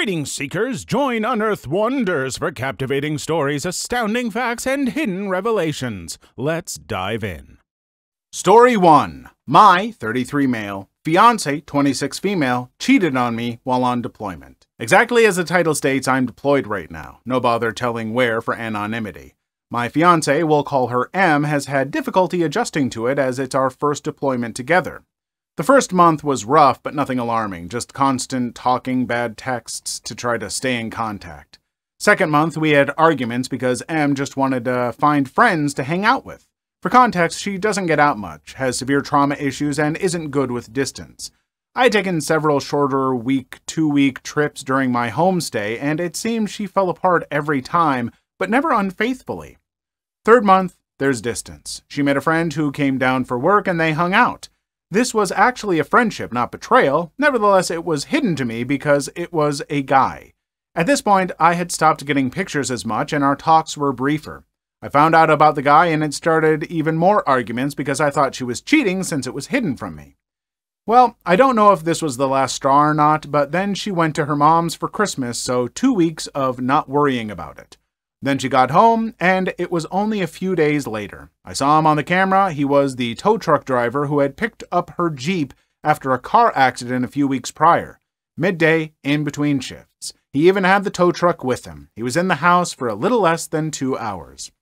Greetings, seekers! Join Unearthed Wonders for captivating stories, astounding facts, and hidden revelations. Let's dive in. Story 1. My, 33 male, fiance, 26 female, cheated on me while on deployment. Exactly as the title states, I'm deployed right now. No bother telling where for anonymity. My fiance, we'll call her M, has had difficulty adjusting to it as it's our first deployment together. The first month was rough, but nothing alarming, just constant talking, bad texts to try to stay in contact. Second month, we had arguments because M just wanted to find friends to hang out with. For context, she doesn't get out much, has severe trauma issues, and isn't good with distance. I had taken several shorter two-week trips during my homestay, and it seemed she fell apart every time, but never unfaithfully. Third month, there's distance. She met a friend who came down for work, and they hung out. This was actually a friendship, not betrayal. Nevertheless, it was hidden to me because it was a guy. At this point, I had stopped getting pictures as much, and our talks were briefer. I found out about the guy, and it started even more arguments because I thought she was cheating since it was hidden from me. Well, I don't know if this was the last straw or not, but then she went to her mom's for Christmas, so 2 weeks of not worrying about it. Then she got home, and it was only a few days later. I saw him on the camera. He was the tow truck driver who had picked up her Jeep after a car accident a few weeks prior. Midday, in between shifts. He even had the tow truck with him. He was in the house for a little less than 2 hours.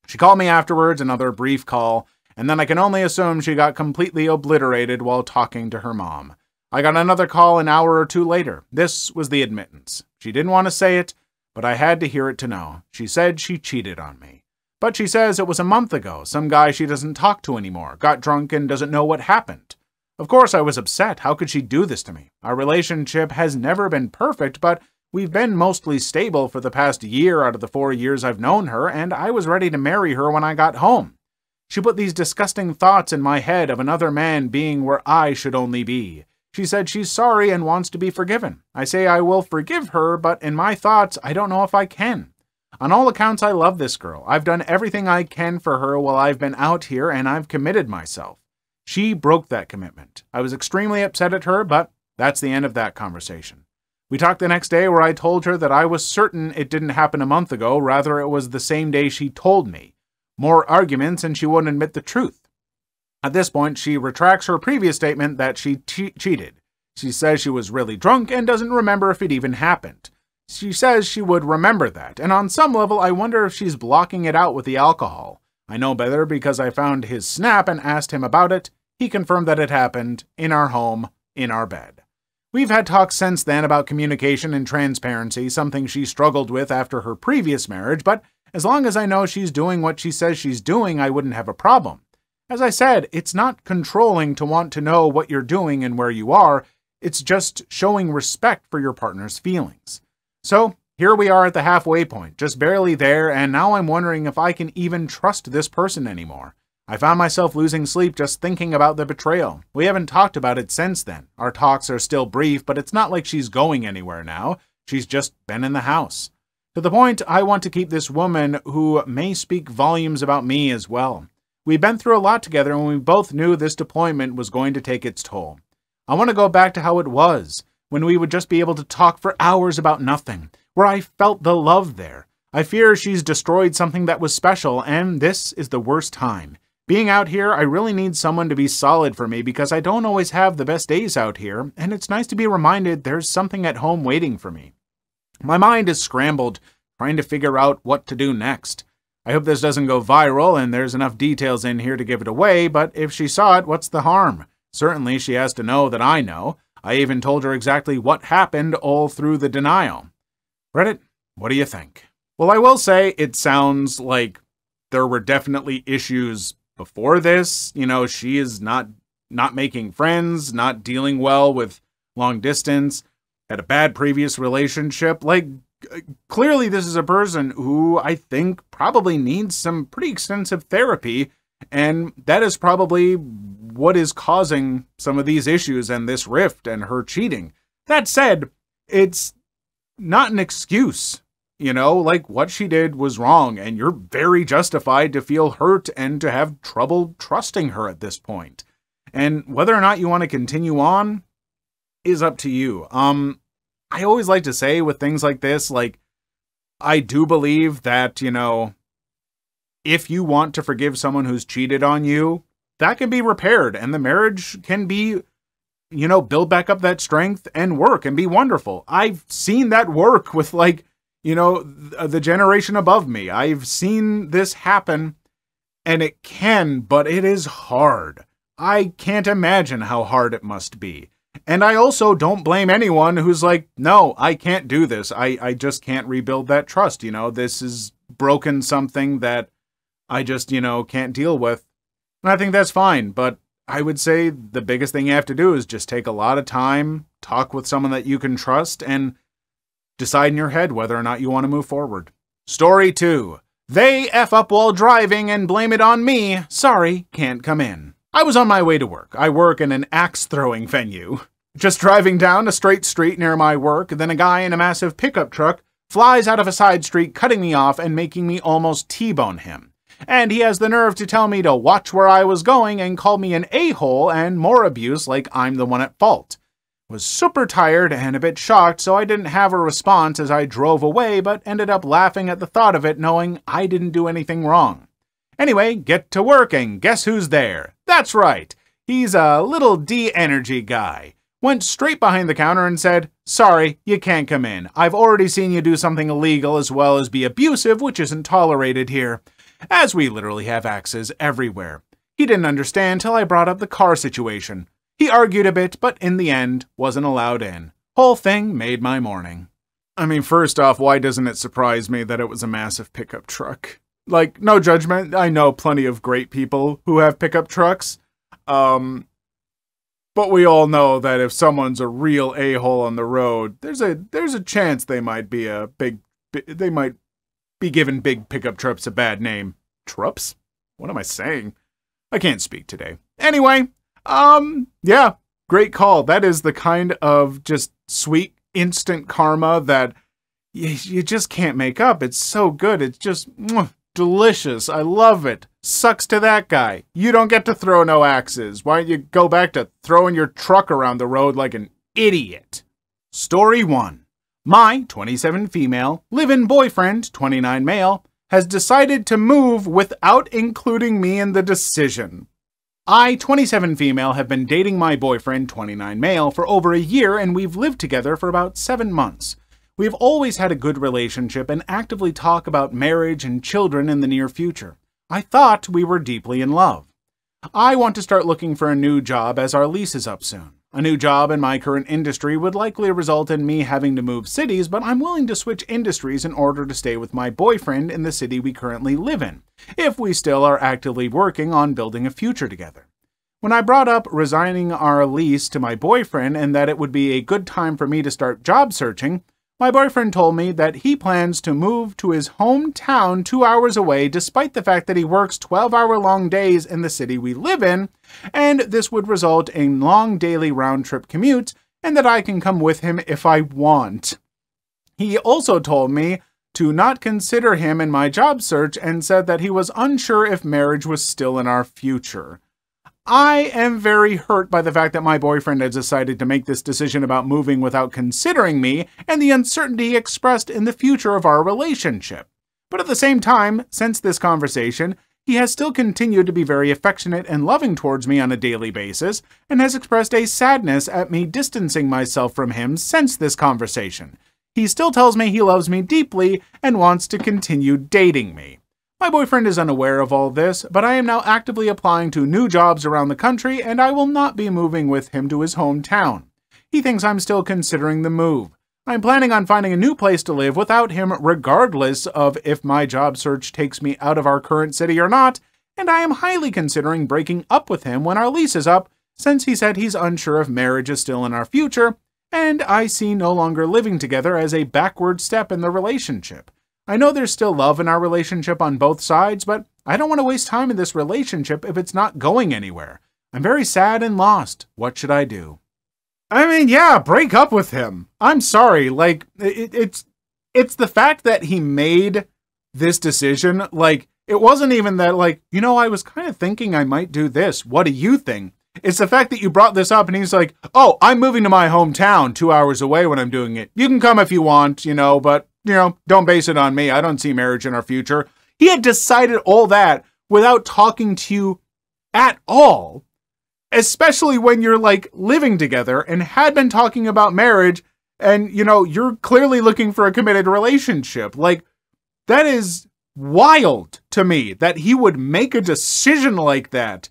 She called me afterwards, another brief call, and then I can only assume she got completely obliterated while talking to her mom. I got another call an hour or two later. This was the admittance. She didn't want to say it, but I had to hear it to know. She said she cheated on me. But she says it was a month ago. Some guy she doesn't talk to anymore, got drunk and doesn't know what happened. Of course I was upset. How could she do this to me? Our relationship has never been perfect, but we've been mostly stable for the past year out of the 4 years I've known her, and I was ready to marry her when I got home. She put these disgusting thoughts in my head of another man being where I should only be. She said she's sorry and wants to be forgiven. I say I will forgive her, but in my thoughts, I don't know if I can. On all accounts, I love this girl. I've done everything I can for her while I've been out here, and I've committed myself. She broke that commitment. I was extremely upset at her, but that's the end of that conversation. We talked the next day where I told her that I was certain it didn't happen a month ago, rather it was the same day she told me. More arguments, and she wouldn't admit the truth. At this point, she retracts her previous statement that she cheated. She says she was really drunk and doesn't remember if it even happened. She says she would remember that, and on some level, I wonder if she's blocking it out with the alcohol. I know better because I found his snap and asked him about it. He confirmed that it happened in our home, in our bed. We've had talks since then about communication and transparency, something she struggled with after her previous marriage, but as long as I know she's doing what she says she's doing, I wouldn't have a problem. As I said, it's not controlling to want to know what you're doing and where you are. It's just showing respect for your partner's feelings. So here we are at the halfway point, just barely there, and now I'm wondering if I can even trust this person anymore. I found myself losing sleep just thinking about the betrayal. We haven't talked about it since then. Our talks are still brief, but it's not like she's going anywhere now. She's just been in the house. To the point, I want to keep this woman who may speak volumes about me as well. We've been through a lot together, and we both knew this deployment was going to take its toll. I want to go back to how it was, when we would just be able to talk for hours about nothing, where I felt the love there. I fear she's destroyed something that was special, and this is the worst time. Being out here, I really need someone to be solid for me because I don't always have the best days out here, and it's nice to be reminded there's something at home waiting for me. My mind is scrambled, trying to figure out what to do next. I hope this doesn't go viral and there's enough details in here to give it away, but if she saw it, what's the harm? Certainly she has to know that I know. I even told her exactly what happened all through the denial. Reddit, what do you think? Well, I will say it sounds like there were definitely issues before this. You know, she is not making friends, not dealing well with long distance, had a bad previous relationship. Like, clearly this is a person who I think probably needs some pretty extensive therapy, and that is probably what is causing some of these issues and this rift and her cheating. That said, it's not an excuse. You know, like, what she did was wrong, and you're very justified to feel hurt and to have trouble trusting her at this point. And whether or not you want to continue on is up to you. I always like to say with things like this, like, I do believe that, if you want to forgive someone who's cheated on you, that can be repaired and the marriage can be, build back up that strength and work and be wonderful. I've seen that work with the generation above me. I've seen this happen and it can, but it is hard. I can't imagine how hard it must be. And I also don't blame anyone who's like, no, I can't do this. I just can't rebuild that trust. This is broken something that I just, can't deal with. And I think that's fine. But I would say the biggest thing you have to do is just take a lot of time, talk with someone that you can trust, and decide in your head whether or not you want to move forward. Story 2. They F up while driving and blame it on me. Sorry, can't come in. I was on my way to work. I work in an axe-throwing venue. Just driving down a straight street near my work, then a guy in a massive pickup truck flies out of a side street, cutting me off and making me almost T-bone him. And he has the nerve to tell me to watch where I was going and call me an a-hole and more abuse like I'm the one at fault. Was super tired and a bit shocked, so I didn't have a response as I drove away, but ended up laughing at the thought of it, knowing I didn't do anything wrong. Anyway, get to work and guess who's there? That's right, he's a little D-energy guy. Went straight behind the counter and said, sorry, you can't come in. I've already seen you do something illegal as well as be abusive, which isn't tolerated here, as we literally have axes everywhere. He didn't understand till I brought up the car situation. He argued a bit, but in the end, wasn't allowed in. Whole thing made my morning. I mean, first off, why doesn't it surprise me that it was a massive pickup truck? Like, no judgment, I know plenty of great people who have pickup trucks. But we all know that if someone's a real a-hole on the road, there's a chance they might be giving big pickup trucks a bad name. Trups? What am I saying? I can't speak today. Anyway, yeah, great call. That is the kind of just sweet instant karma that you just can't make up. It's so good. It's just delicious. I love it. Sucks to that guy. You don't get to throw no axes. Why don't you go back to throwing your truck around the road like an idiot? Story 1. My 27 female, live-in boyfriend, 29 male, has decided to move without including me in the decision. I, 27 female, have been dating my boyfriend, 29 male, for over a year, and we've lived together for about 7 months. We've always had a good relationship and actively talk about marriage and children in the near future. I thought we were deeply in love. I want to start looking for a new job as our lease is up soon. A new job in my current industry would likely result in me having to move cities, but I'm willing to switch industries in order to stay with my boyfriend in the city we currently live in, if we still are actively working on building a future together. When I brought up resigning our lease to my boyfriend and that it would be a good time for me to start job searching, my boyfriend told me that he plans to move to his hometown 2 hours away despite the fact that he works 12-hour-long days in the city we live in, and this would result in long daily round-trip commutes, and that I can come with him if I want. He also told me to not consider him in my job search and said that he was unsure if marriage was still in our future. I am very hurt by the fact that my boyfriend has decided to make this decision about moving without considering me and the uncertainty expressed in the future of our relationship. But at the same time, since this conversation, he has still continued to be very affectionate and loving towards me on a daily basis and has expressed a sadness at me distancing myself from him since this conversation. He still tells me he loves me deeply and wants to continue dating me. My boyfriend is unaware of all this, but I am now actively applying to new jobs around the country, and I will not be moving with him to his hometown. He thinks I'm still considering the move. I'm planning on finding a new place to live without him regardless of if my job search takes me out of our current city or not, and I am highly considering breaking up with him when our lease is up, since he said he's unsure if marriage is still in our future, and I see no longer living together as a backward step in the relationship. I know there's still love in our relationship on both sides, but I don't want to waste time in this relationship if it's not going anywhere. I'm very sad and lost. What should I do? I mean, yeah, break up with him. I'm sorry. Like, it's the fact that he made this decision. Like, it wasn't even that, like, I was kind of thinking I might do this. What do you think? It's the fact that you brought this up and he's like, oh, I'm moving to my hometown 2 hours away when I'm doing it. You can come if you want, but, don't base it on me. I don't see marriage in our future. He had decided all that without talking to you at all, especially when you're like living together and had been talking about marriage and, you're clearly looking for a committed relationship. Like, that is wild to me that he would make a decision like that,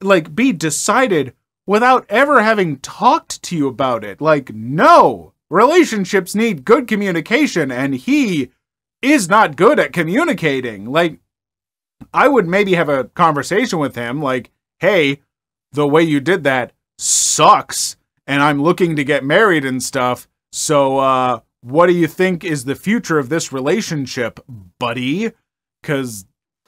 like be decided without ever having talked to you about it. Like, no, relationships need good communication and he is not good at communicating. Like, I would maybe have a conversation with him like, hey, the way you did that sucks and I'm looking to get married and stuff. So, what do you think is the future of this relationship, buddy? 'Cause,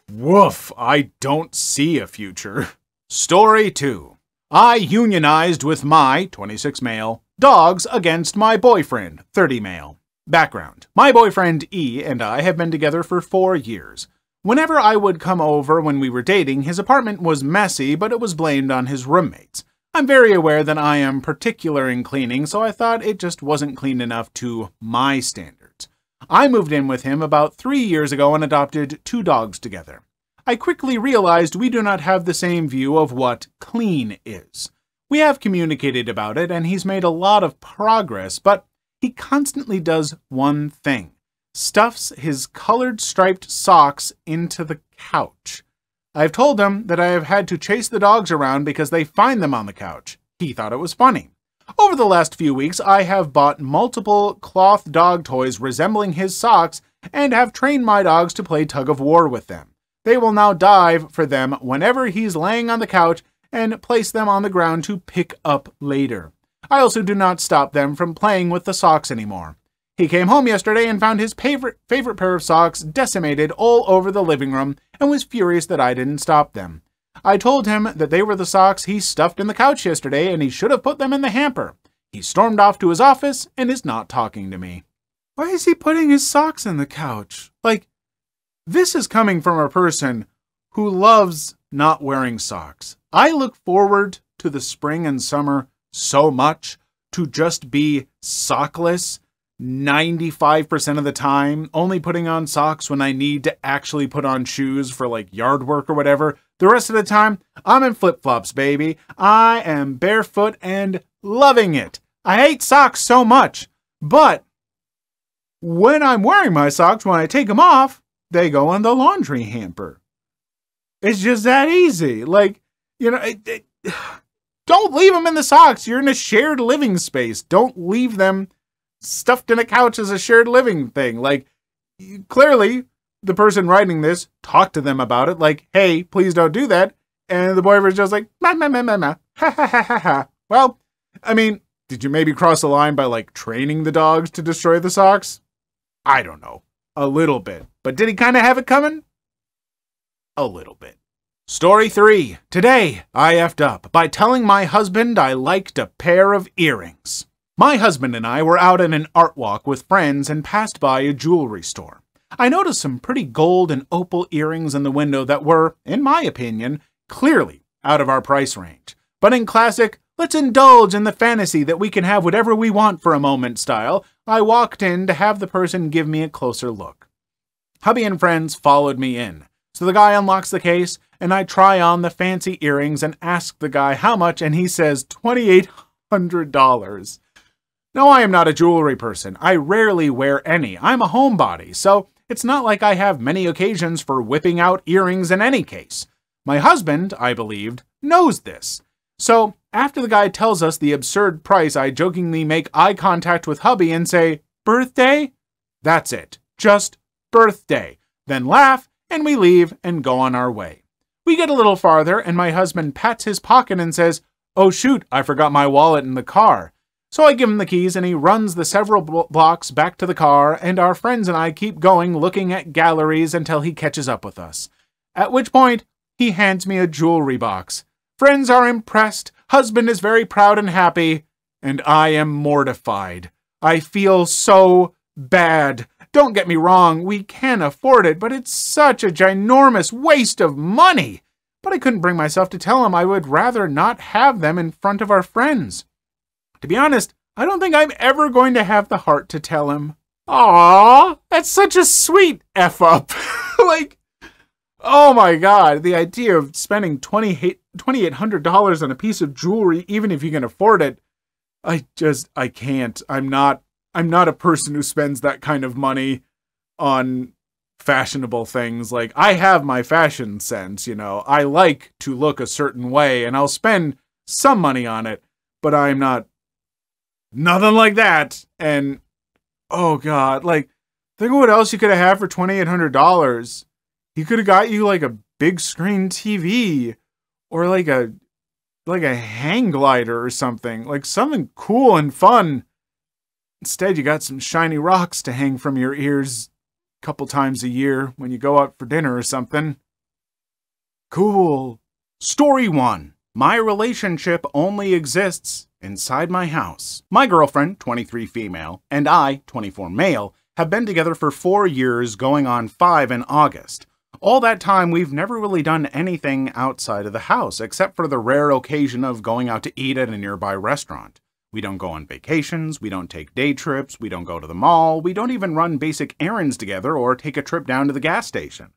woof, I don't see a future. Story 2. I unionized with my, 26 male, dogs against my boyfriend, 30 male. Background. My boyfriend E and I have been together for 4 years. Whenever I would come over when we were dating, his apartment was messy, but it was blamed on his roommates. I'm very aware that I am particular in cleaning, so I thought it just wasn't clean enough to my standards. I moved in with him about 3 years ago and adopted 2 dogs together. I quickly realized we do not have the same view of what clean is. We have communicated about it, and he's made a lot of progress, but he constantly does one thing. Stuffs his colored striped socks into the couch. I've told him that I have had to chase the dogs around because they find them on the couch. He thought it was funny. Over the last few weeks, I have bought multiple cloth dog toys resembling his socks and have trained my dogs to play tug of war with them. They will now dive for them whenever he's laying on the couch and place them on the ground to pick up later. I also do not stop them from playing with the socks anymore. He came home yesterday and found his favorite pair of socks decimated all over the living room and was furious that I didn't stop them. I told him that they were the socks he stuffed in the couch yesterday and he should have put them in the hamper. He stormed off to his office and is not talking to me. Why is he putting his socks in the couch? Like, this is coming from a person who loves not wearing socks. I look forward to the spring and summer so much to just be sockless 95% of the time, only putting on socks when I need to actually put on shoes for like yard work or whatever. The rest of the time, I'm in flip-flops, baby. I am barefoot and loving it. I hate socks so much, but when I'm wearing my socks, when I take them off, they go in the laundry hamper. It's just that easy. Like, don't leave them in the socks. You're in a shared living space. Don't leave them stuffed in a couch as a shared living thing. Like, clearly, the person writing this talked to them about it. Like, hey, please don't do that. And the boyfriend's just like, ma, ma, ma, ma, ma. Ha, ha, ha, ha, ha. Well, I mean, did you maybe cross the line by, like, training the dogs to destroy the socks? I don't know. A little bit. But did he kind of have it coming? A little bit. Story 3. Today, I effed up by telling my husband I liked a pair of earrings. My husband and I were out on an art walk with friends and passed by a jewelry store. I noticed some pretty gold and opal earrings in the window that were, in my opinion, clearly out of our price range. But in classic, let's indulge in the fantasy that we can have whatever we want for a moment style, I walked in to have the person give me a closer look. Hubby and friends followed me in. So the guy unlocks the case, and I try on the fancy earrings and ask the guy how much, and he says $2,800. Now, I am not a jewelry person. I rarely wear any. I'm a homebody, so it's not like I have many occasions for whipping out earrings in any case. My husband, I believed, knows this. So, after the guy tells us the absurd price, I jokingly make eye contact with hubby and say, "Birthday?" That's it. Just birthday. Then laugh, and we leave and go on our way. We get a little farther, and my husband pats his pocket and says, "Oh shoot, I forgot my wallet in the car." So I give him the keys, and he runs the several blocks back to the car, and our friends and I keep going looking at galleries until he catches up with us. At which point, he hands me a jewelry box. Friends are impressed, husband is very proud and happy, and I am mortified. I feel so bad. Don't get me wrong, we can afford it, but it's such a ginormous waste of money. but I couldn't bring myself to tell him I would rather not have them in front of our friends. To be honest, I don't think I'm ever going to have the heart to tell him. Aww, that's such a sweet F-up. Like, oh my god, the idea of spending $2,800 on a piece of jewelry, even if you can afford it, I can't. I'm not a person who spends that kind of money on fashionable things. Like, I have my fashion sense, you know. I like to look a certain way, and I'll spend some money on it, but I'm not nothing like that. And oh god, like, think of what else you could have had for $2,800. He could have got you like a big screen TV or like a hang glider or something, like something cool and fun. Instead, you got some shiny rocks to hang from your ears a couple times a year when you go out for dinner or something. Cool. Story 1. My relationship only exists inside my house. My girlfriend, 23 female, and I, 24 male, have been together for 4 years, going on 5 in August. All that time, we've never really done anything outside of the house, except for the rare occasion of going out to eat at a nearby restaurant. We don't go on vacations, we don't take day trips, we don't go to the mall, we don't even run basic errands together or take a trip down to the gas station.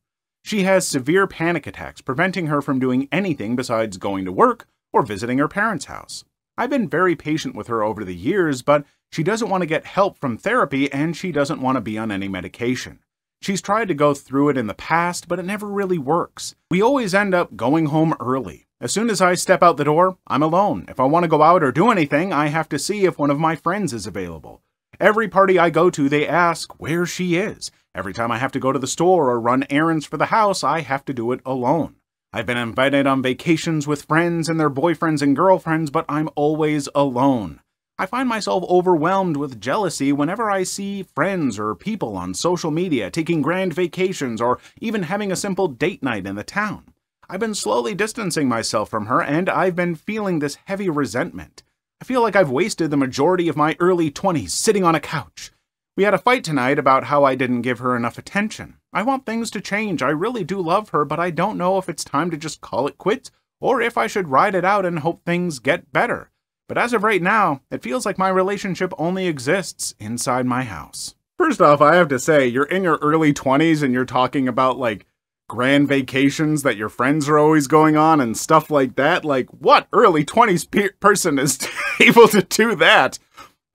She has severe panic attacks, preventing her from doing anything besides going to work or visiting her parents' house. I've been very patient with her over the years, but she doesn't want to get help from therapy and she doesn't want to be on any medication. She's tried to go through it in the past, but it never really works. We always end up going home early. As soon as I step out the door, I'm alone. If I want to go out or do anything, I have to see if one of my friends is available. Every party I go to, they ask where she is. Every time I have to go to the store or run errands for the house, I have to do it alone. I've been invited on vacations with friends and their boyfriends and girlfriends, but I'm always alone. I find myself overwhelmed with jealousy whenever I see friends or people on social media taking grand vacations or even having a simple date night in the town. I've been slowly distancing myself from her, and I've been feeling this heavy resentment. I feel like I've wasted the majority of my early 20s sitting on a couch. We had a fight tonight about how I didn't give her enough attention. I want things to change. I really do love her, but I don't know if it's time to just call it quits or if I should ride it out and hope things get better. But as of right now, it feels like my relationship only exists inside my house. First off, I have to say, you're in your early 20s and you're talking about, like, grand vacations that your friends are always going on and stuff like that. Like, what early 20s person is able to do that?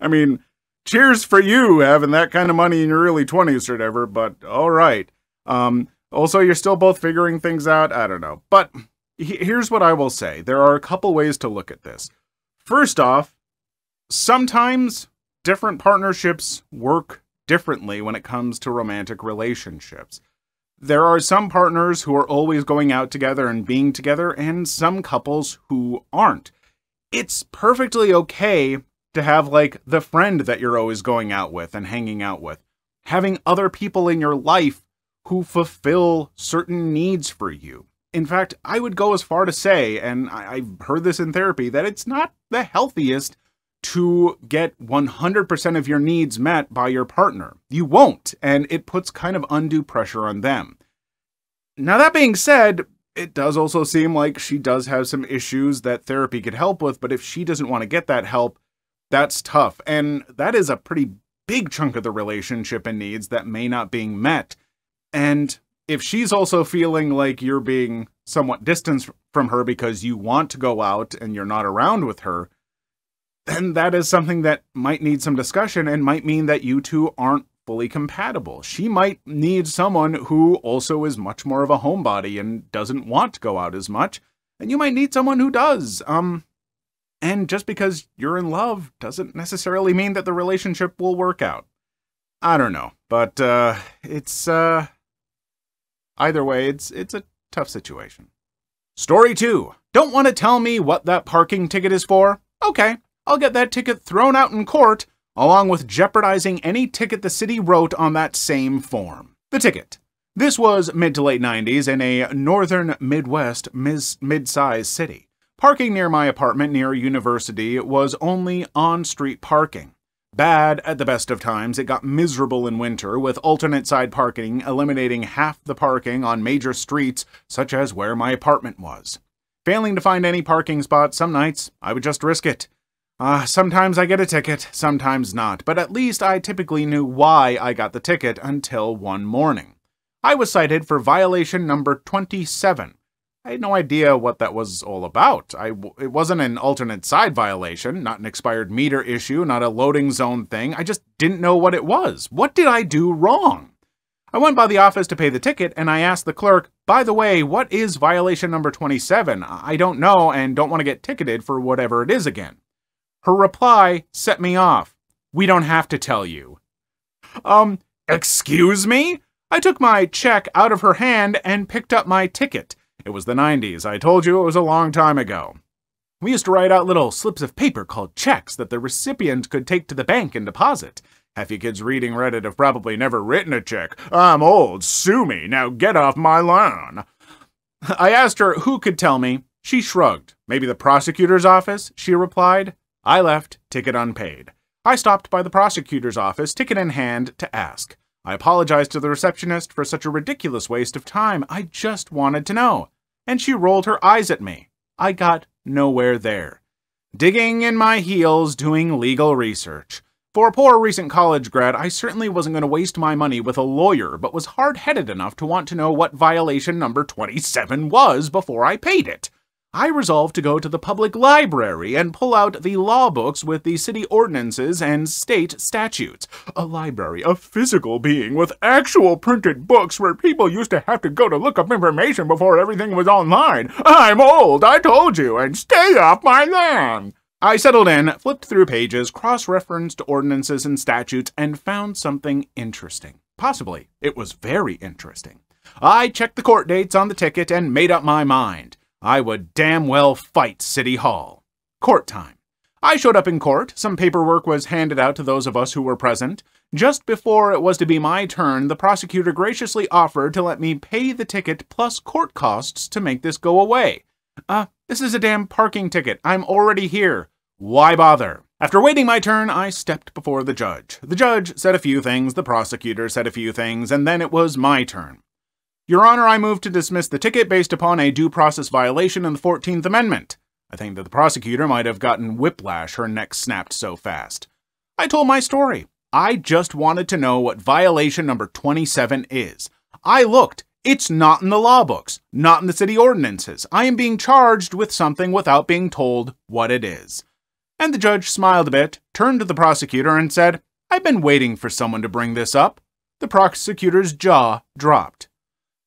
I mean, cheers for you having that kind of money in your early 20s or whatever, but all right. Also, you're still both figuring things out. I don't know. But here's what I will say. There are a couple ways to look at this. First off, sometimes different partnerships work differently when it comes to romantic relationships. There are some partners who are always going out together and being together, and some couples who aren't. It's perfectly okay to have, like, the friend that you're always going out with and hanging out with. Having other people in your life who fulfill certain needs for you. In fact, I would go as far to say, and I've heard this in therapy, that it's not the healthiest to get 100% of your needs met by your partner. You won't, and it puts kind of undue pressure on them. Now, that being said, it does also seem like she does have some issues that therapy could help with, but if she doesn't want to get that help, that's tough. And that is a pretty big chunk of the relationship and needs that may not being met. And if she's also feeling like you're being somewhat distant from her because you want to go out and you're not around with her, then that is something that might need some discussion and might mean that you two aren't fully compatible. She might need someone who also is much more of a homebody and doesn't want to go out as much, and you might need someone who does. And just because you're in love doesn't necessarily mean that the relationship will work out. I don't know, but it's either way, it's a tough situation. Story 2. Don't want to tell me what that parking ticket is for? Okay, I'll get that ticket thrown out in court, along with jeopardizing any ticket the city wrote on that same form. The ticket. This was mid to late 90s in a northern Midwest mid-sized city. Parking near my apartment near a university was only on-street parking. Bad at the best of times, it got miserable in winter, with alternate side parking eliminating half the parking on major streets, such as where my apartment was. Failing to find any parking spots some nights, I would just risk it. Sometimes I get a ticket, sometimes not, but at least I typically knew why I got the ticket until one morning. I was cited for violation number 27. I had no idea what that was all about. It wasn't an alternate side violation, not an expired meter issue, not a loading zone thing. I just didn't know what it was. What did I do wrong? I went by the office to pay the ticket, and I asked the clerk, by the way, what is violation number 27? I don't know and don't want to get ticketed for whatever it is again. Her reply set me off. We don't have to tell you. Excuse me? I took my check out of her hand and picked up my ticket. It was the 90s. I told you it was a long time ago. We used to write out little slips of paper called checks that the recipient could take to the bank and deposit. Half you kids reading Reddit have probably never written a check. I'm old, sue me, now get off my lawn. I asked her who could tell me. She shrugged. Maybe the prosecutor's office, she replied. I left, ticket unpaid. I stopped by the prosecutor's office, ticket in hand, to ask. I apologized to the receptionist for such a ridiculous waste of time. I just wanted to know. And she rolled her eyes at me. I got nowhere there. Digging in my heels, doing legal research. For a poor recent college grad, I certainly wasn't going to waste my money with a lawyer, but was hard-headed enough to want to know what violation number 27 was before I paid it. I resolved to go to the public library and pull out the law books with the city ordinances and state statutes. A library, a physical being with actual printed books where people used to have to go to look up information before everything was online. I'm old, I told you, and stay off my lawn. I settled in, flipped through pages, cross-referenced ordinances and statutes, and found something interesting. Possibly, it was very interesting. I checked the court dates on the ticket and made up my mind. I would damn well fight City Hall. Court time. I showed up in court. Some paperwork was handed out to those of us who were present. Just before it was to be my turn, the prosecutor graciously offered to let me pay the ticket plus court costs to make this go away. This is a damn parking ticket. I'm already here. Why bother? After waiting my turn, I stepped before the judge. The judge said a few things, the prosecutor said a few things, and then it was my turn. Your Honor, I move to dismiss the ticket based upon a due process violation in the 14th Amendment. I think that the prosecutor might have gotten whiplash, her neck snapped so fast. I told my story. I just wanted to know what violation number 27 is. I looked. It's not in the law books, not in the city ordinances. I am being charged with something without being told what it is. And the judge smiled a bit, turned to the prosecutor and said, I've been waiting for someone to bring this up. The prosecutor's jaw dropped.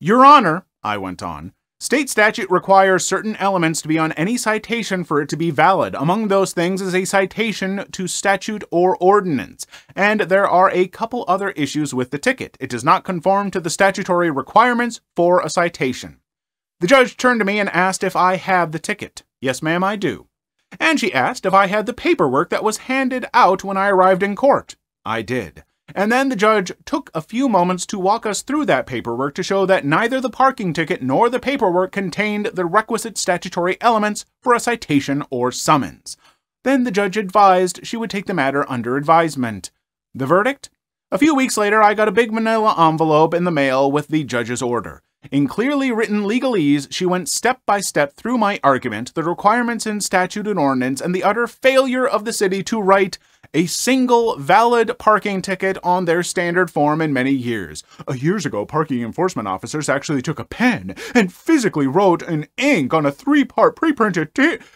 Your Honor, I went on, state statute requires certain elements to be on any citation for it to be valid. Among those things is a citation to statute or ordinance, and there are a couple other issues with the ticket. It does not conform to the statutory requirements for a citation. The judge turned to me and asked if I have the ticket. Yes, ma'am, I do. And she asked if I had the paperwork that was handed out when I arrived in court. I did. And then the judge took a few moments to walk us through that paperwork to show that neither the parking ticket nor the paperwork contained the requisite statutory elements for a citation or summons. Then the judge advised she would take the matter under advisement. The verdict? A few weeks later, I got a big manila envelope in the mail with the judge's order. In clearly written legalese, she went step by step through my argument, the requirements in statute and ordinance, and the utter failure of the city to write a single valid parking ticket on their standard form in many years. Years ago, parking enforcement officers actually took a pen and physically wrote in ink on a 3-part pre-printed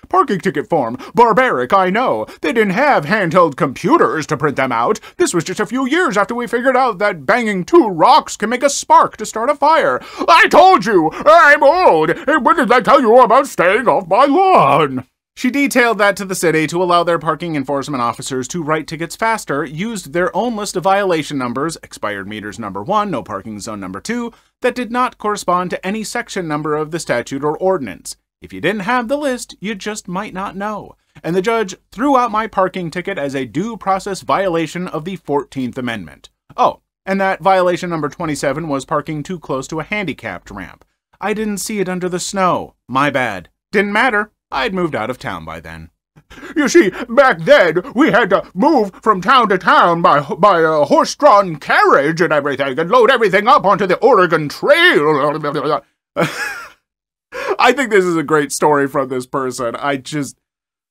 parking ticket form. Barbaric, I know. They didn't have handheld computers to print them out. This was just a few years after we figured out that banging 2 rocks can make a spark to start a fire. I told you! I'm old! And when did I tell you about staying off my lawn? She detailed that to the city to allow their parking enforcement officers to write tickets faster, used their own list of violation numbers, expired meters number 1, no parking zone number 2, that did not correspond to any section number of the statute or ordinance. If you didn't have the list, you just might not know. And the judge threw out my parking ticket as a due process violation of the 14th Amendment. Oh, and that violation number 27 was parking too close to a handicapped ramp. I didn't see it under the snow. My bad. Didn't matter. I'd moved out of town by then. You see, back then, we had to move from town to town by a horse-drawn carriage and everything, and load everything up onto the Oregon Trail. I think this is a great story from this person.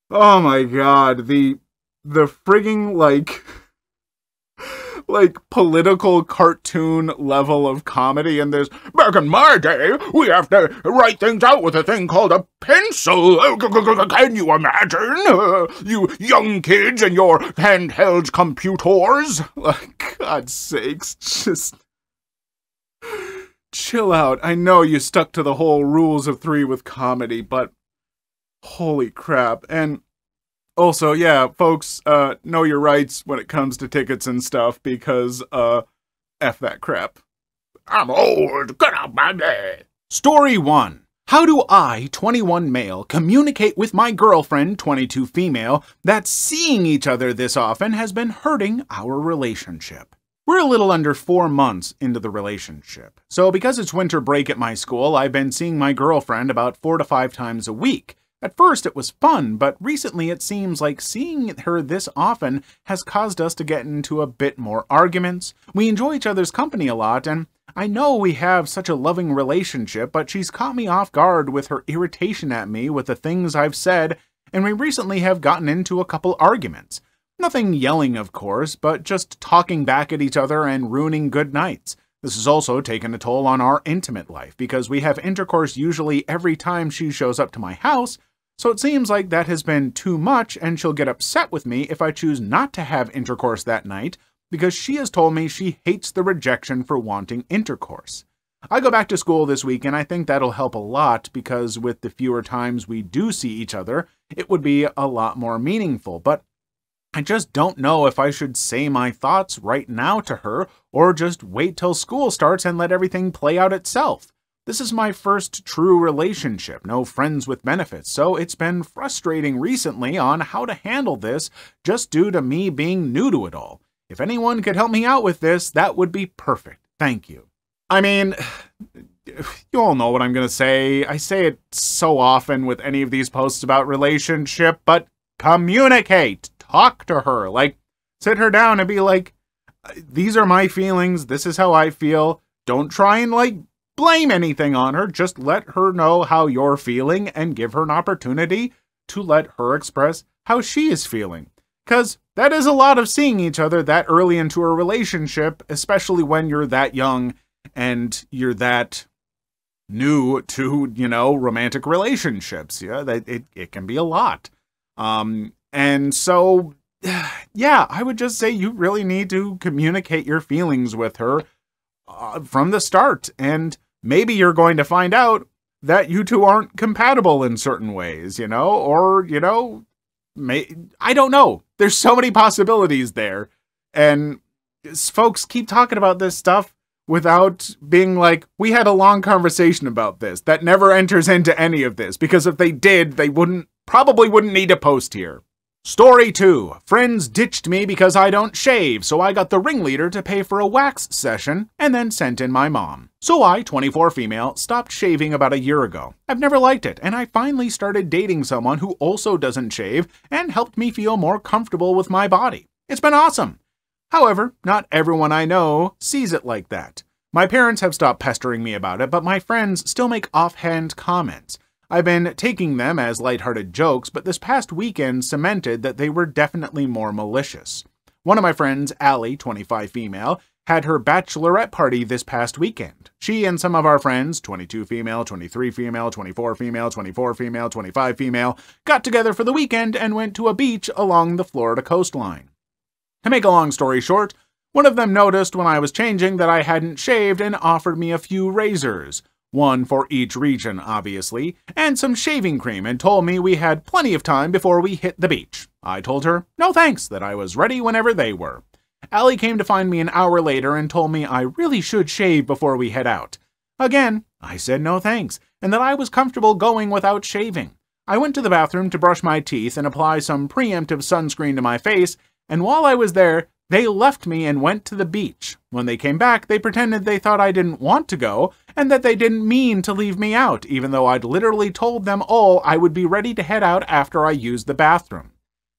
Oh my god, the frigging, like political cartoon level of comedy in this. Back in my day, we have to write things out with a thing called a pencil. Can you imagine? You young kids and your handheld computers. Like, God's sakes, just chill out. I know you stuck to the whole rules of 3 with comedy, but holy crap. And also, yeah, folks, know your rights when it comes to tickets and stuff, because, F that crap. I'm old, get out my day. Story 1. How do I, 21 male, communicate with my girlfriend, 22 female, that seeing each other this often has been hurting our relationship? We're a little under 4 months into the relationship, so because it's winter break at my school, I've been seeing my girlfriend about 4 to 5 times a week. At first it was fun, but recently it seems like seeing her this often has caused us to get into a bit more arguments. We enjoy each other's company a lot, and I know we have such a loving relationship, but she's caught me off guard with her irritation at me with the things I've said, and we recently have gotten into a couple arguments. Nothing yelling, of course, but just talking back at each other and ruining good nights. This has also taken a toll on our intimate life, because we have intercourse usually every time she shows up to my house, so it seems like that has been too much, and she'll get upset with me if I choose not to have intercourse that night, because she has told me she hates the rejection for wanting intercourse. I go back to school this week, and I think that'll help a lot, because with the fewer times we do see each other, it would be a lot more meaningful, but I just don't know if I should say my thoughts right now to her, or just wait till school starts and let everything play out itself. This is my first true relationship, no friends with benefits, so it's been frustrating recently on how to handle this just due to me being new to it all. If anyone could help me out with this, that would be perfect. Thank you. I mean, you all know what I'm gonna say. I say it so often with any of these posts about relationship, but communicate. Talk to her. Like, sit her down and be like, these are my feelings, this is how I feel. Don't try and, like, blame anything on her. Just let her know how you're feeling and give her an opportunity to let her express how she is feeling. Because that is a lot of seeing each other that early into a relationship, especially when you're that young and you're that new to, you know, romantic relationships. Yeah, it can be a lot. And so, yeah, I would just say you really need to communicate your feelings with her from the start, and maybe you're going to find out that you two aren't compatible in certain ways, you know, or, you know, I don't know. There's so many possibilities there, and folks keep talking about this stuff without being like, we had a long conversation about this. That never enters into any of this, because if they did, they probably wouldn't need a post here. Story 2. Friends ditched me because I don't shave, so I got the ringleader to pay for a wax session and then sent in my mom. So I, 24 female, stopped shaving about a year ago. I've never liked it, and I finally started dating someone who also doesn't shave and helped me feel more comfortable with my body. It's been awesome. However, not everyone I know sees it like that. My parents have stopped pestering me about it, but my friends still make offhand comments. I've been taking them as lighthearted jokes, but this past weekend cemented that they were definitely more malicious. One of my friends, Allie, 25 female, had her bachelorette party this past weekend. She and some of our friends, 22 female, 23 female, 24 female, 24 female, 25 female, got together for the weekend and went to a beach along the Florida coastline. To make a long story short, one of them noticed when I was changing that I hadn't shaved and offered me a few razors. One for each region, obviously, and some shaving cream, and told me we had plenty of time before we hit the beach. I told her, no thanks, that I was ready whenever they were. Allie came to find me an hour later and told me I really should shave before we head out. Again, I said no thanks, and that I was comfortable going without shaving. I went to the bathroom to brush my teeth and apply some preemptive sunscreen to my face, and while I was there, they left me and went to the beach. When they came back, they pretended they thought I didn't want to go, and that they didn't mean to leave me out, even though I'd literally told them all I would be ready to head out after I used the bathroom.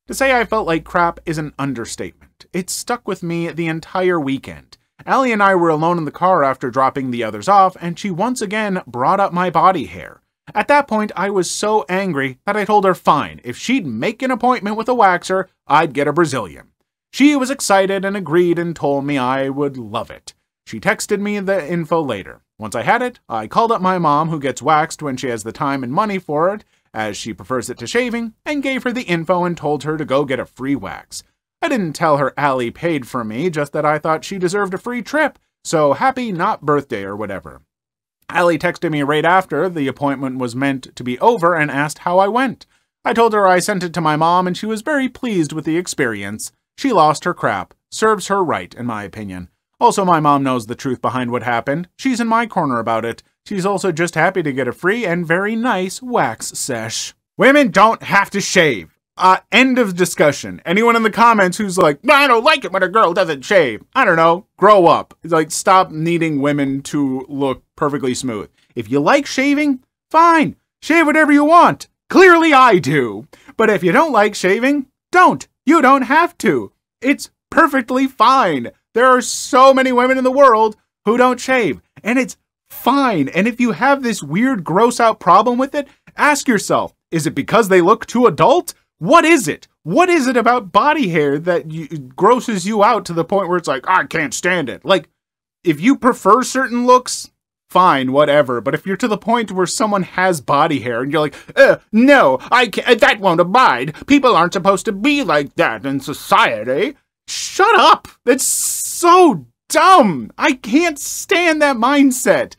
To say I felt like crap is an understatement. It stuck with me the entire weekend. Allie and I were alone in the car after dropping the others off, and she once again brought up my body hair. At that point, I was so angry that I told her fine, if she'd make an appointment with a waxer, I'd get a Brazilian. She was excited and agreed and told me I would love it. She texted me the info later. Once I had it, I called up my mom, who gets waxed when she has the time and money for it, as she prefers it to shaving, and gave her the info and told her to go get a free wax. I didn't tell her Allie paid for me, just that I thought she deserved a free trip, so happy not birthday or whatever. Allie texted me right after the appointment was meant to be over and asked how I went. I told her I sent it to my mom and she was very pleased with the experience. She lost her crap. Serves her right, in my opinion. Also, my mom knows the truth behind what happened. She's in my corner about it. She's also just happy to get a free and very nice wax sesh. Women don't have to shave. End of discussion. Anyone in the comments who's like, no, I don't like it when a girl doesn't shave. I don't know. Grow up. Like, stop needing women to look perfectly smooth. If you like shaving, fine. Shave whatever you want. Clearly I do. But if you don't like shaving, don't. You don't have to. It's perfectly fine. There are so many women in the world who don't shave. And it's fine. And if you have this weird gross out problem with it, ask yourself, is it because they look too adult? What is it? What is it about body hair that grosses you out to the point where it's like, I can't stand it? Like, if you prefer certain looks, fine, whatever. But if you're to the point where someone has body hair and you're like, no, I can't, that won't abide. People aren't supposed to be like that in society. Shut up. That's so dumb. I can't stand that mindset.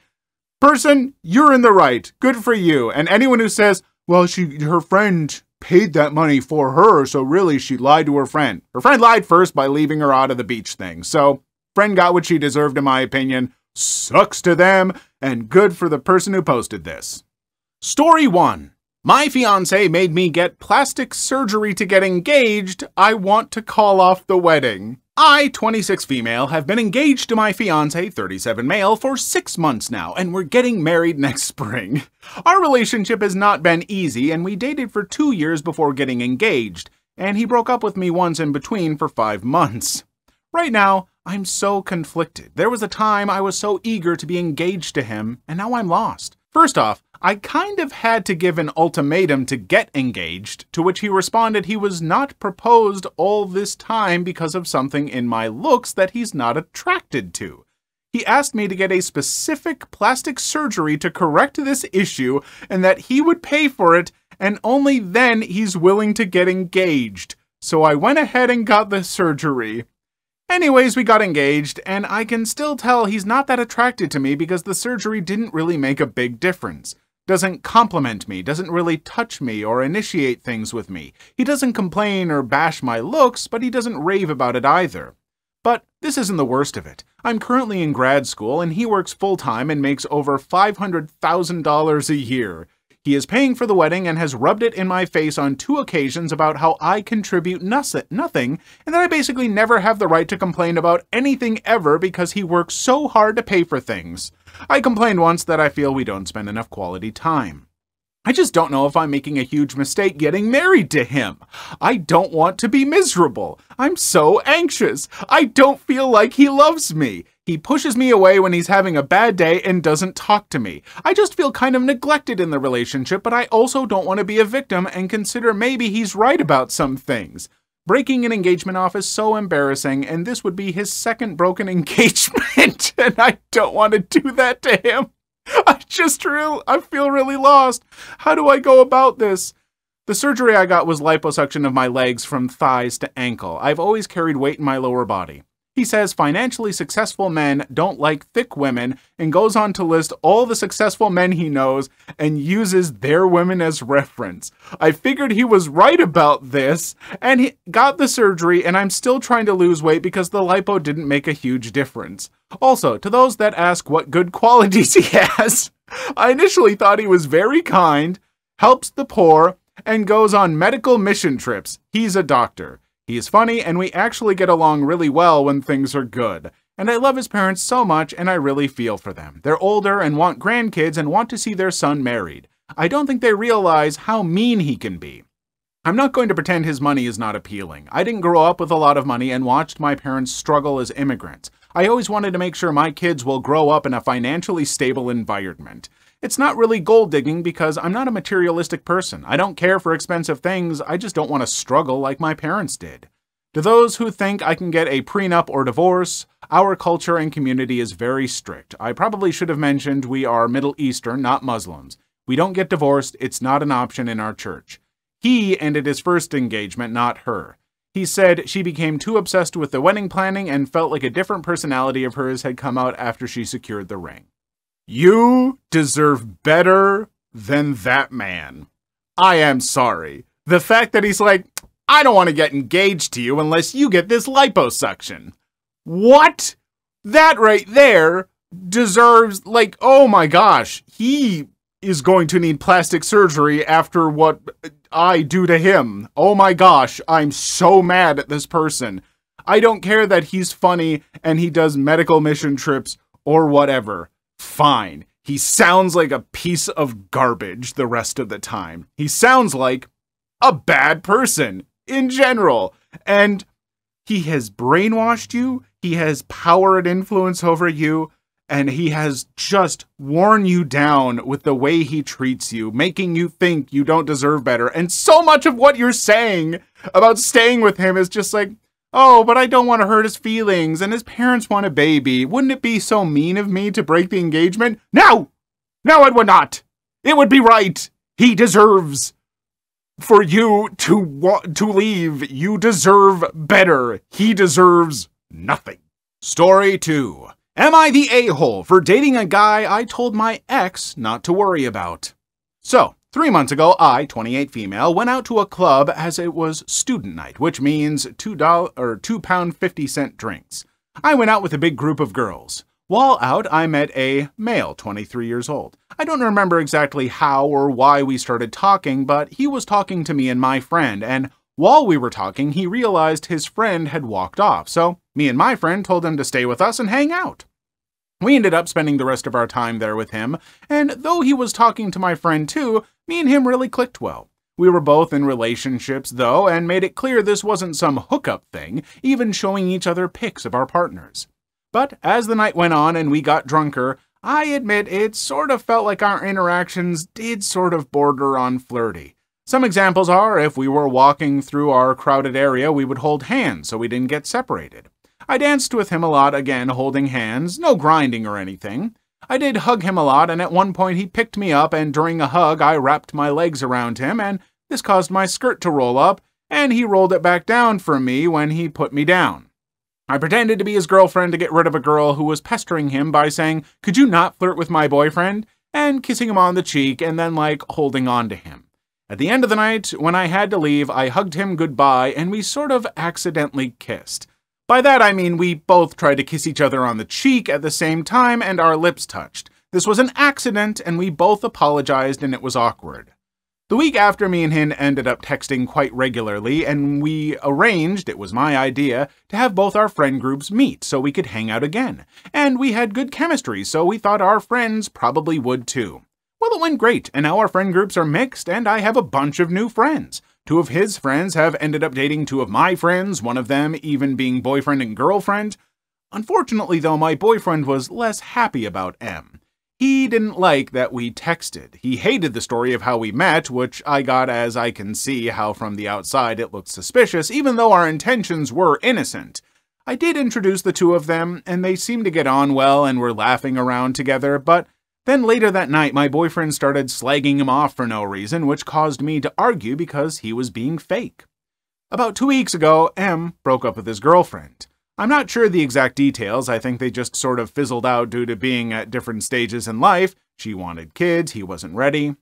Person, you're in the right. Good for you. And anyone who says, well, her friend paid that money for her, so really she lied to her friend. Her friend lied first by leaving her out of the beach thing. So, friend got what she deserved in my opinion. Sucks to them, and good for the person who posted this. Story 1. My fiancé made me get plastic surgery to get engaged. I want to call off the wedding. I, 26 female, have been engaged to my fiancé, 37 male, for 6 months now, and we're getting married next spring. Our relationship has not been easy, and we dated for 2 years before getting engaged, and he broke up with me once in between for 5 months. Right now, I'm so conflicted. There was a time I was so eager to be engaged to him, and now I'm lost. First off, I kind of had to give an ultimatum to get engaged, to which he responded he was not proposed all this time because of something in my looks that he's not attracted to. He asked me to get a specific plastic surgery to correct this issue and that he would pay for it, and only then he's willing to get engaged. So I went ahead and got the surgery. Anyways, we got engaged, and I can still tell he's not that attracted to me because the surgery didn't really make a big difference. Doesn't compliment me, doesn't really touch me or initiate things with me. He doesn't complain or bash my looks, but he doesn't rave about it either. But this isn't the worst of it. I'm currently in grad school, and he works full-time and makes over $500,000 a year. He is paying for the wedding and has rubbed it in my face on 2 occasions about how I contribute nothing, and that I basically never have the right to complain about anything ever because he works so hard to pay for things. I complained once that I feel we don't spend enough quality time. I just don't know if I'm making a huge mistake getting married to him. I don't want to be miserable. I'm so anxious. I don't feel like he loves me. He pushes me away when he's having a bad day and doesn't talk to me. I just feel kind of neglected in the relationship, but I also don't want to be a victim and consider maybe he's right about some things. Breaking an engagement off is so embarrassing, and this would be his 2nd broken engagement, and I don't want to do that to him. I feel really lost. How do I go about this? The surgery I got was liposuction of my legs from thighs to ankle. I've always carried weight in my lower body. He says financially successful men don't like thick women and goes on to list all the successful men he knows and uses their women as reference. I figured he was right about this and he got the surgery, and I'm still trying to lose weight because the lipo didn't make a huge difference. Also, to those that ask what good qualities he has, I initially thought he was very kind, helps the poor, and goes on medical mission trips. He's a doctor. He is funny, and we actually get along really well when things are good. And I love his parents so much, and I really feel for them. They're older and want grandkids and want to see their son married. I don't think they realize how mean he can be. I'm not going to pretend his money is not appealing. I didn't grow up with a lot of money and watched my parents struggle as immigrants. I always wanted to make sure my kids will grow up in a financially stable environment. It's not really gold digging because I'm not a materialistic person. I don't care for expensive things, I just don't want to struggle like my parents did. To those who think I can get a prenup or divorce, our culture and community is very strict. I probably should have mentioned we are Middle Eastern, not Muslims. We don't get divorced, it's not an option in our church. He ended his first engagement, not her. He said she became too obsessed with the wedding planning and felt like a different personality of hers had come out after she secured the ring. You deserve better than that man. I am sorry. The fact that he's like, I don't want to get engaged to you unless you get this liposuction. What? That right there deserves, like, oh my gosh, he is going to need plastic surgery after what I do to him. Oh my gosh, I'm so mad at this person. I don't care that he's funny and he does medical mission trips or whatever. Fine. He sounds like a piece of garbage the rest of the time. He sounds like a bad person in general. And he has brainwashed you. He has power and influence over you. And he has just worn you down with the way he treats you, making you think you don't deserve better. And so much of what you're saying about staying with him is just like, oh, but I don't want to hurt his feelings, and his parents want a baby. Wouldn't it be so mean of me to break the engagement? No! No, it would not! It would be right! He deserves for you to leave. You deserve better. He deserves nothing. Story 2. Am I the a-hole for dating a guy I told my ex not to worry about? So, 3 months ago, I, 28 female, went out to a club as it was student night, which means £2.50 drinks. I went out with a big group of girls. While out, I met a male, 23 years old. I don't remember exactly how or why we started talking, but he was talking to me and my friend, and while we were talking, he realized his friend had walked off, so me and my friend told him to stay with us and hang out. We ended up spending the rest of our time there with him, and though he was talking to my friend too, me and him really clicked well. We were both in relationships, though, and made it clear this wasn't some hookup thing, even showing each other pics of our partners. But as the night went on and we got drunker, I admit it sort of felt like our interactions did sort of border on flirty. Some examples are, if we were walking through our crowded area, we would hold hands so we didn't get separated. I danced with him a lot, again holding hands, no grinding or anything. I did hug him a lot, and at one point he picked me up, and during a hug I wrapped my legs around him, and this caused my skirt to roll up, and he rolled it back down for me when he put me down. I pretended to be his girlfriend to get rid of a girl who was pestering him by saying, "Could you not flirt with my boyfriend?" and kissing him on the cheek and then holding on to him. At the end of the night, when I had to leave, I hugged him goodbye and we sort of accidentally kissed. By that I mean we both tried to kiss each other on the cheek at the same time and our lips touched. This was an accident and we both apologized and it was awkward. The week after, me and him ended up texting quite regularly, and we arranged, it was my idea, to have both our friend groups meet so we could hang out again. And we had good chemistry, so we thought our friends probably would too. Well, it went great, and now our friend groups are mixed, and I have a bunch of new friends. 2 of his friends have ended up dating 2 of my friends, one of them even being boyfriend and girlfriend. Unfortunately, though, my boyfriend was less happy about M. He didn't like that we texted. He hated the story of how we met, which I got as I can see how from the outside it looked suspicious, even though our intentions were innocent. I did introduce the 2 of them, and they seemed to get on well and were laughing around together, but then later that night my boyfriend started slagging him off for no reason, which caused me to argue because he was being fake. About 2 weeks ago, M broke up with his girlfriend. I'm not sure the exact details. I think they just sort of fizzled out due to being at different stages in life. She wanted kids, he wasn't ready.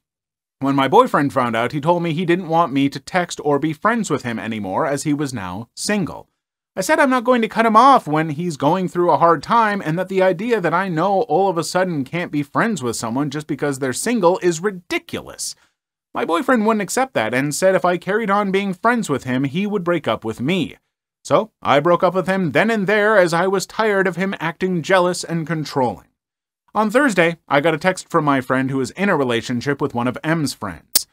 When my boyfriend found out, he told me he didn't want me to text or be friends with him anymore as he was now single. I said I'm not going to cut him off when he's going through a hard time, and that the idea that I know all of a sudden can't be friends with someone just because they're single is ridiculous. My boyfriend wouldn't accept that and said if I carried on being friends with him, he would break up with me. So I broke up with him then and there as I was tired of him acting jealous and controlling. On Thursday, I got a text from my friend who is in a relationship with one of M's friends.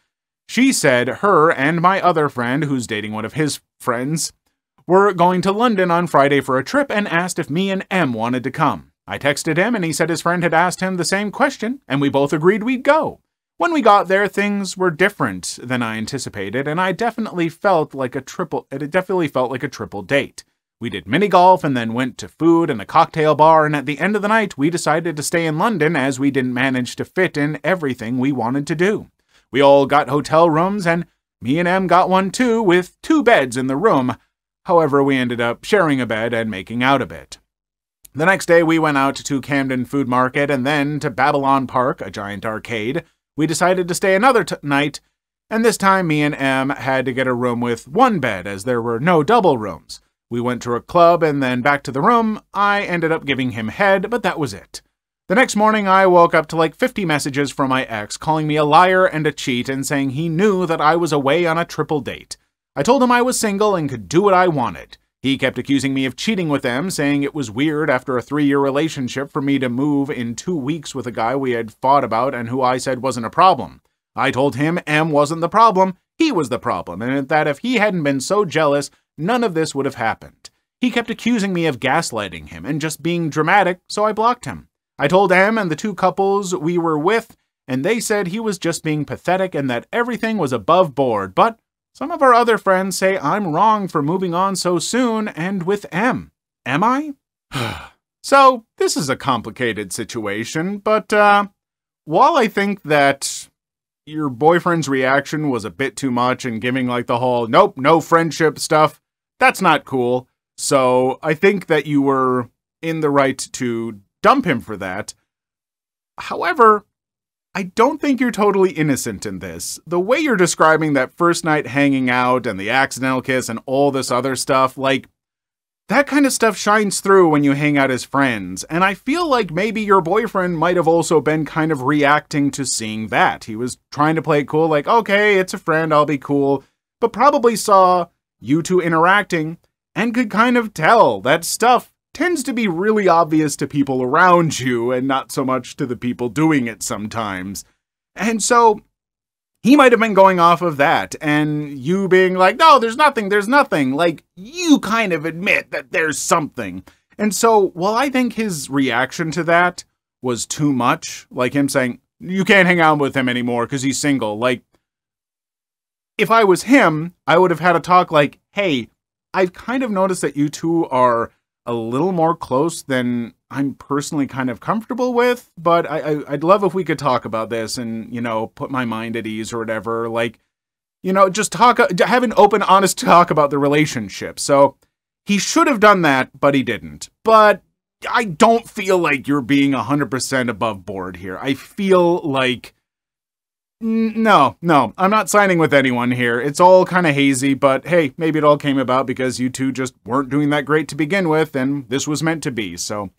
She said her and my other friend, who's dating one of his friends, were going to London on Friday for a trip and asked if me and M wanted to come. I texted him and he said his friend had asked him the same question and we both agreed we'd go. When we got there, things were different than I anticipated and it definitely felt like a triple date. We did mini golf and then went to food and a cocktail bar, and at the end of the night we decided to stay in London as we didn't manage to fit in everything we wanted to do. We all got hotel rooms and me and M got one too, with 2 beds in the room. However, we ended up sharing a bed and making out a bit. The next day we went out to Camden Food Market and then to Babylon Park, a giant arcade. We decided to stay another night, and this time me and M had to get a room with 1 bed as there were no double rooms. We went to a club and then back to the room. I ended up giving him head, but that was it. The next morning I woke up to like 50 messages from my ex calling me a liar and a cheat and saying he knew that I was away on a triple date. I told him I was single and could do what I wanted. He kept accusing me of cheating with them, saying it was weird after a 3-year relationship for me to move in 2 weeks with a guy we had fought about and who I said wasn't a problem. I told him M wasn't the problem, he was the problem, and that if he hadn't been so jealous, none of this would have happened. He kept accusing me of gaslighting him and just being dramatic, so I blocked him. I told M and the 2 couples we were with, and they said he was just being pathetic and that everything was above board, but some of our other friends say I'm wrong for moving on so soon and with M. Am I? So, this is a complicated situation, but while I think that your boyfriend's reaction was a bit too much and giving like the whole nope, no friendship stuff, that's not cool. So, I think that you were in the right to dump him for that. However, I don't think you're totally innocent in this. The way you're describing that first night hanging out and the accidental kiss and all this other stuff, like, that kind of stuff shines through when you hang out as friends, and I feel like maybe your boyfriend might have also been kind of reacting to seeing that. He was trying to play it cool, like, okay, it's a friend, I'll be cool, but probably saw you 2 interacting and could kind of tell that stuff tends to be really obvious to people around you and not so much to the people doing it sometimes. And so he might have been going off of that and you being like, no, there's nothing. Like, you kind of admit that there's something. And so while I think his reaction to that was too much, like him saying, you can't hang out with him anymore because he's single. Like, if I was him, I would have had a talk like, hey, I've kind of noticed that you 2 are a little more close than I'm personally kind of comfortable with, but I'd love if we could talk about this and, you know, put my mind at ease or whatever. Like, you know, just have an open, honest talk about the relationship. So he should have done that, but he didn't. But I don't feel like you're being 100% above board here. I feel like, no, I'm not signing with anyone here. It's all kind of hazy, but hey, maybe it all came about because you 2 just weren't doing that great to begin with, and this was meant to be. So,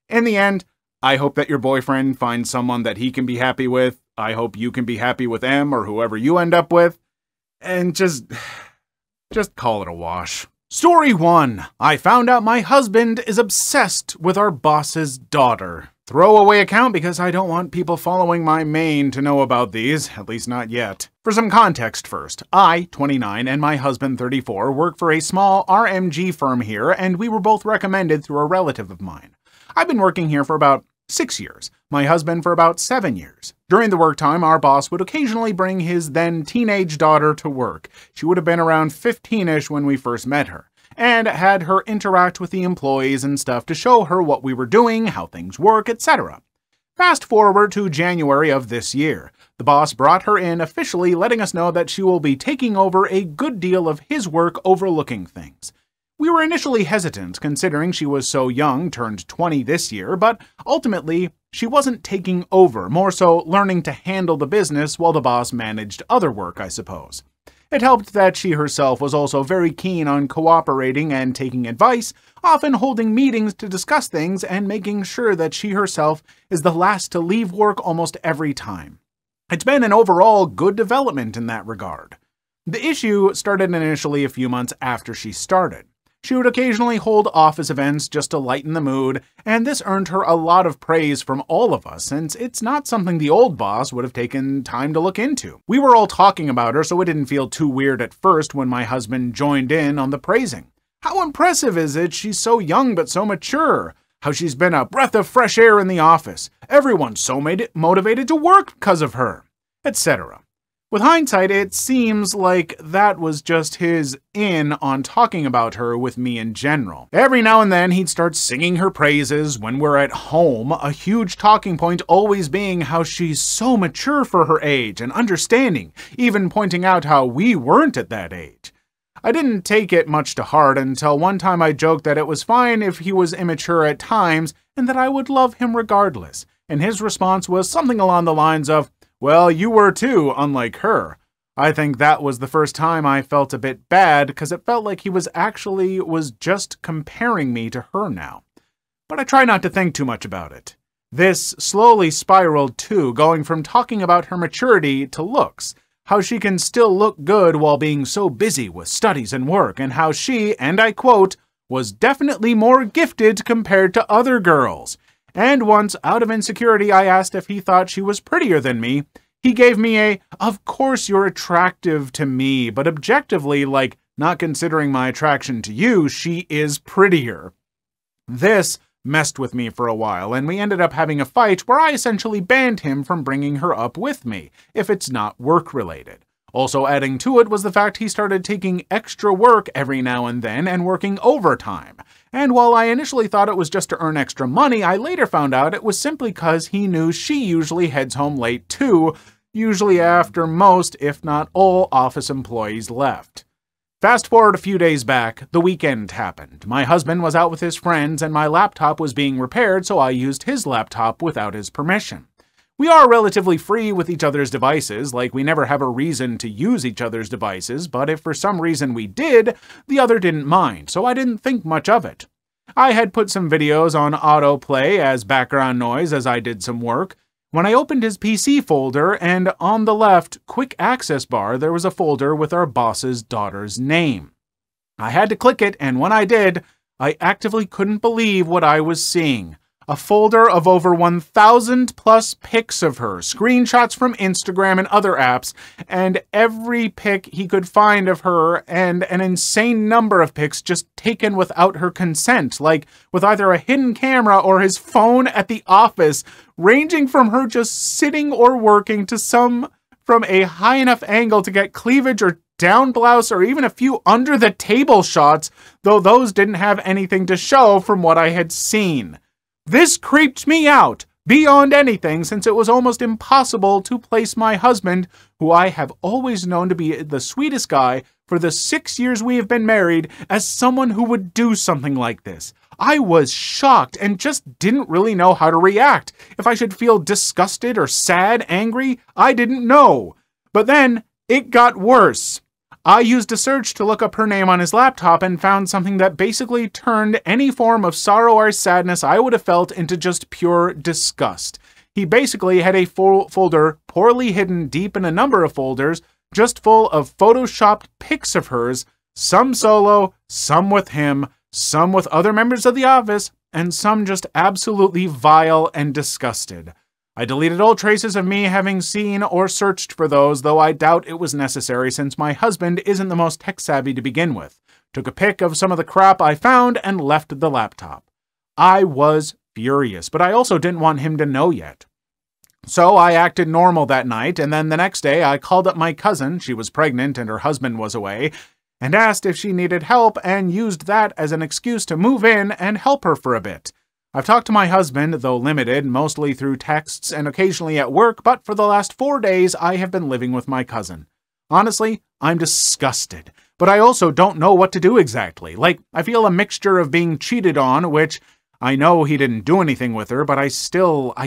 in the end, I hope that your boyfriend finds someone that he can be happy with. I hope you can be happy with M or whoever you end up with. And just call it a wash. Story 1. I found out my husband is obsessed with our boss's daughter. Throwaway account because I don't want people following my main to know about these, at least not yet. For some context first, I, 29, and my husband, 34, work for a small RMG firm here, and we were both recommended through a relative of mine. I've been working here for about 6 years, my husband for about 7 years. During the work time, our boss would occasionally bring his then teenage daughter to work. She would have been around 15-ish when we first met her, and had her interact with the employees and stuff to show her what we were doing, how things work, etc. Fast forward to January of this year. The boss brought her in officially, letting us know that she will be taking over a good deal of his work overlooking things. We were initially hesitant, considering she was so young, turned 20 this year, but ultimately, she wasn't taking over, more so learning to handle the business while the boss managed other work, I suppose. It helped that she herself was also very keen on cooperating and taking advice, often holding meetings to discuss things and making sure that she herself is the last to leave work almost every time. It's been an overall good development in that regard. The issue started initially a few months after she started. She would occasionally hold office events just to lighten the mood, and this earned her a lot of praise from all of us, since it's not something the old boss would have taken time to look into. We were all talking about her, so it didn't feel too weird at first when my husband joined in on the praising. How impressive is it she's so young but so mature? How she's been a breath of fresh air in the office. Everyone's so motivated to work because of her, etc. With hindsight, it seems like that was just his in on talking about her with me in general. Every now and then, he'd start singing her praises when we're at home, a huge talking point always being how she's so mature for her age and understanding, even pointing out how we weren't at that age. I didn't take it much to heart until one time I joked that it was fine if he was immature at times and that I would love him regardless, and his response was something along the lines of, "Well, you were too, unlike her." I think that was the first time I felt a bit bad because it felt like he was just comparing me to her now. But I try not to think too much about it. This slowly spiraled too, going from talking about her maturity to looks, how she can still look good while being so busy with studies and work, and how she, and I quote, was definitely more gifted compared to other girls. And once, out of insecurity, I asked if he thought she was prettier than me. He gave me "of course you're attractive to me, but objectively, like, not considering my attraction to you, she is prettier." This messed with me for a while, and we ended up having a fight where I essentially banned him from bringing her up with me, if it's not work-related. Also adding to it was the fact he started taking extra work every now and then and working overtime. And while I initially thought it was just to earn extra money, I later found out it was simply because he knew she usually heads home late too, usually after most, if not all, office employees left. Fast forward a few days back, the weekend happened. My husband was out with his friends and my laptop was being repaired, so I used his laptop without his permission. We are relatively free with each other's devices, like we never have a reason to use each other's devices, but if for some reason we did, the other didn't mind, so I didn't think much of it. I had put some videos on autoplay as background noise as I did some work. When I opened his PC folder, and on the left quick access bar, there was a folder with our boss's daughter's name. I had to click it, and when I did, I actively couldn't believe what I was seeing. A folder of over 1,000 plus pics of her, screenshots from Instagram and other apps, and every pic he could find of her, and an insane number of pics just taken without her consent, like with either a hidden camera or his phone at the office, ranging from her just sitting or working to some from a high enough angle to get cleavage or down blouse or even a few under the table shots, though those didn't have anything to show from what I had seen. This creeped me out beyond anything, since it was almost impossible to place my husband, who I have always known to be the sweetest guy for the 6 years we have been married, as someone who would do something like this. I was shocked and just didn't really know how to react. If I should feel disgusted or sad, angry, I didn't know. But then it got worse. I used a search to look up her name on his laptop and found something that basically turned any form of sorrow or sadness I would have felt into just pure disgust. He basically had a folder poorly hidden deep in a number of folders, just full of photoshopped pics of hers, some solo, some with him, some with other members of the office, and some just absolutely vile and disgusted. I deleted all traces of me having seen or searched for those, though I doubt it was necessary since my husband isn't the most tech-savvy to begin with. Took a pic of some of the crap I found and left the laptop. I was furious, but I also didn't want him to know yet. So I acted normal that night, and then the next day I called up my cousin, she was pregnant and her husband was away, and asked if she needed help and used that as an excuse to move in and help her for a bit. I've talked to my husband, though limited, mostly through texts and occasionally at work, but for the last 4 days I have been living with my cousin. Honestly, I'm disgusted, but I also don't know what to do exactly. Like, I feel a mixture of being cheated on, which I know he didn't do anything with her, but I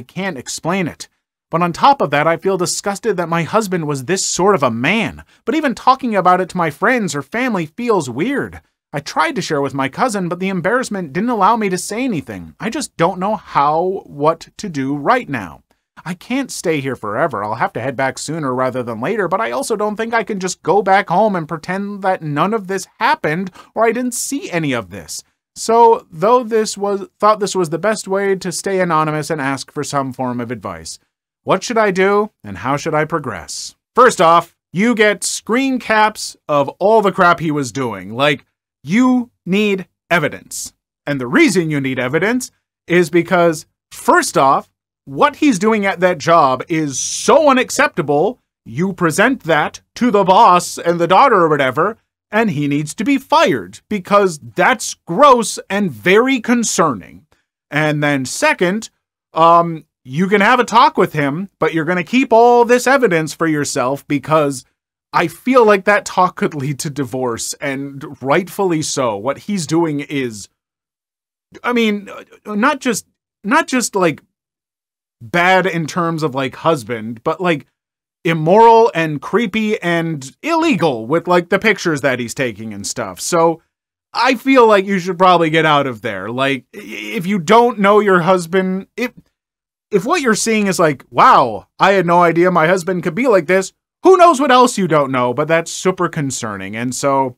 can't explain it. But on top of that, I feel disgusted that my husband was this sort of a man. But even talking about it to my friends or family feels weird. I tried to share with my cousin, but the embarrassment didn't allow me to say anything. I just don't know what to do right now. I can't stay here forever. I'll have to head back sooner rather than later, but I also don't think I can just go back home and pretend that none of this happened or I didn't see any of this. So, thought this was the best way to stay anonymous and ask for some form of advice. What should I do, and how should I progress? First off, you get screen caps of all the crap he was doing. Like, you need evidence. And the reason you need evidence is because, first off, what he's doing at that job is so unacceptable, you present that to the boss and the daughter or whatever, and he needs to be fired because that's gross and very concerning. And then second, you can have a talk with him, but you're going to keep all this evidence for yourself because I feel like that talk could lead to divorce, and rightfully so. What he's doing is, I mean, not just like bad in terms of like husband, but like immoral and creepy and illegal with like the pictures that he's taking and stuff. So I feel like you should probably get out of there. Like, if you don't know your husband, if what you're seeing is like, wow, I had no idea my husband could be like this, who knows what else you don't know, but that's super concerning. And so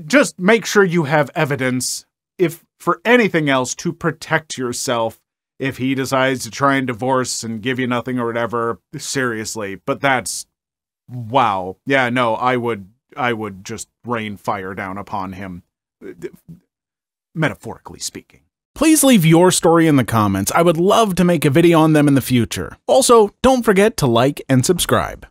just make sure you have evidence, if for anything else, to protect yourself if he decides to try and divorce and give you nothing or whatever. Seriously. But that's, wow. Yeah, no, I would just rain fire down upon him, metaphorically speaking. Please leave your story in the comments. I would love to make a video on them in the future. Also, don't forget to like and subscribe.